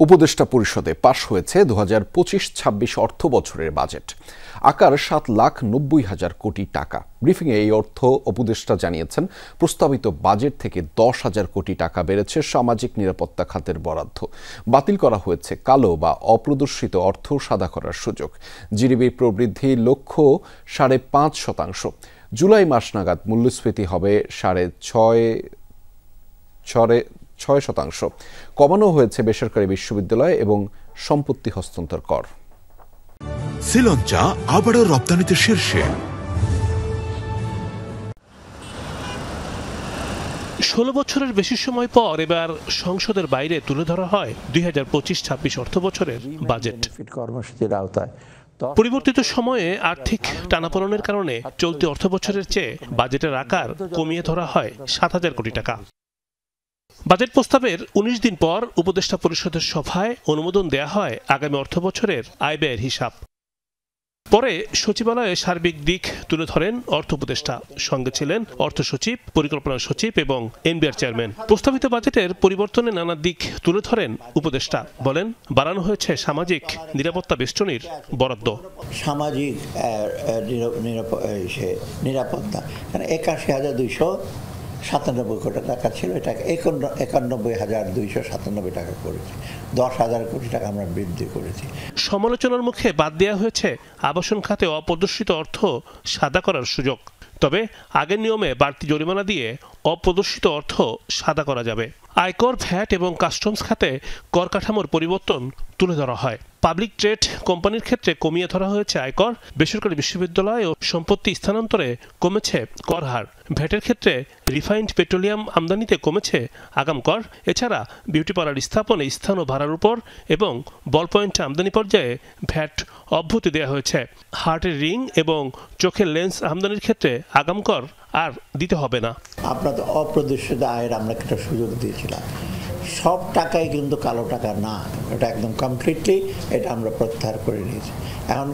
উপদেষ্টা পরিষদে পাশ হয়েছে 2025-26 অর্থ বছরের বাজেট। আকার 7,90,000 কোটি টাকা। ব্রিফিংয়ে এই অর্থ উপদেষ্টা জানিয়েছেন, প্রস্তাবিত বাজেট থেকে 10,000 কোটি টাকা বেড়েছে সামাজিক নিরাপত্তা খাতের বরাদ্দ। বাতিল করা হয়েছে কালো বা অপ্রদর্শিত অর্থ সাদা করার সুযোগ। জিডিপি প্রবৃদ্ধি লক্ষ্য 5.5%। জুলাই মাস নাগাদ মূল্যস্ফীতি হবে 6.6%। কমানো হয়েছে বেসরকারি বিশ্ববিদ্যালয় এবং সম্পত্তি হস্তান্তর কর। শ্রীলঙ্কা আবারও রপ্তানিতে শীর্ষে। 16 বছরের বেশি সময় পর এবার সংসদের বাইরে তুলে ধরা হয় 2025-26 অর্থ বছরের বাজেট। কর্মসূচির আওতায় পরিবর্তিত সময়ে আর্থিক টানাপোড়েনের কারণে চলতি অর্থ বছরের চেয়ে বাজেটের আকার কমিয়ে ধরা হয় 7,000 কোটি টাকা। বাজেট প্রস্তাবের 19 দিন পর উপদেষ্টা পরিষদের সভায় অনুমোদন দেয়া হয় আগামী অর্থ বছরের আয় ব্যয়ের হিসাব। পরে সচিবালয়ে সার্বিক দিক তুলে ধরেন অর্থ উপদেষ্টা। সঙ্গে ছিলেন অর্থ সচিব, পরিকল্পনা সচিব এবং এনবিআর চেয়ারম্যান। প্রস্তাবিত বাজেটের পরিবর্তনে নানা দিক তুলে ধরেন উপদেষ্টা। বলেন, বাড়ানো হয়েছে সামাজিক নিরাপত্তা বেষ্টনীর বরাদ্দ। সামাজিক নিরাপত্তা 81,297 কোটি টাকা ছিল, এটাকে 91,297 টাকা করেছি। 10,000 কোটি টাকা আমরা বৃদ্ধি করেছি। সমালোচনার মুখে বাদ দেওয়া হয়েছে আবাসন খাতে অপ্রদর্শিত অর্থ সাদা করার সুযোগ। তবে আগের নিয়মে বাড়তি জরিমানা দিয়ে অপ্রদর্শিত অর্থ সাদা করা যাবে। আয়কর, ভ্যাট এবং কাস্টমস খাতে কর কাঠামোর পরিবর্তন তুলে ধরা হয়। পাবলিক ট্রেড কোম্পানির ক্ষেত্রে কমিয়ে ধরা হয়েছে আয়কর। বেসরকারি বিশ্ববিদ্যালয় ও সম্পত্তি স্থানান্তরে কমেছে কর হার। ভ্যাটের ক্ষেত্রে রিফাইন্ড পেট্রোলিয়াম আমদানিতে কমেছে আগাম কর। এছাড়া বিউটি পার্লার স্থাপনে স্থান ও ভাড়ার উপর এবং বল পয়েন্ট আমদানি পর্যায়ে ভ্যাট অব্যাহতি দেওয়া হয়েছে। হার্টের রিং এবং চোখের লেন্স আমদানির ক্ষেত্রে আগাম কর আর দিতে হবে না। আপনাদের অপ্রদর্শিত আয়ের আমরা একটা সুযোগ দিয়েছিলাম। সব টাকাই কিন্তু কালো টাকা না, এটা একদম কমপ্লিটলি এটা আমরা প্রত্যাহার করে নিয়েছি। এখন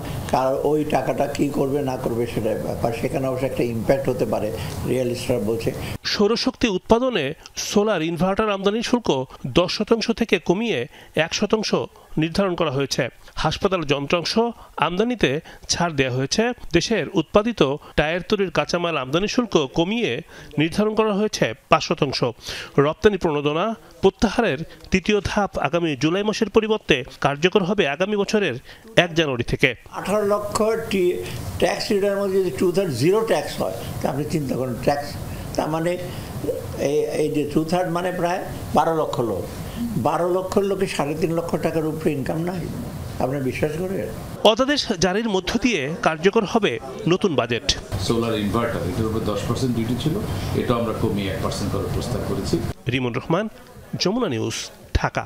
ওই টাকাটা কি করবে না করবে সেটা ব্যাপার, সেখানে অবশ্য একটা ইম্প্যাক্ট হতে পারে, রিয়েলিস্টরা বলছে। সৌরশক্তি উৎপাদনে সোলার ইনভার্টার আমদানি শুল্ক 10% থেকে কমিয়ে 1% নির্ধারণ করা হয়েছে। হাসপাতাল যন্ত্রাংশ আমদানিতে ছাড় দেওয়া হয়েছে। দেশের উৎপাদিত টায়ার তৈরির কাঁচামাল আমদানি শুল্ক কমিয়ে নির্ধারণ করা হয়েছে 5%। রপ্তানি প্রণোদনা প্রত্যাহারের তৃতীয় ধাপ আগামী জুলাই মাসের পরিবর্তে কার্যকর হবে আগামী বছরের 1 জানুয়ারি থেকে। 18 লক্ষ ট্যাক্স রিটার্নের মধ্যে যদি 2/3 জিরো ট্যাক্স হয়, তা আপনি চিন্তা করেন ট্যাক্স, তার মানে এই যে 2/3 মানে প্রায় 12 লক্ষ লোক। 12 লক্ষ লোকে 3.5 লক্ষ টাকার উপরে ইনকাম নাই। আপনার বিশ্বাস করেন? অধ্যাদেশ জারির মধ্য দিয়ে কার্যকর হবে নতুন বাজেট। সোলার ইনভার্টার এটার উপর 10% ডিউটি ছিল, এটা আমরা কমিয়ে 1% করে প্রস্তাব করেছি। রিমন রহমান, যমুনা নিউজ, ঢাকা।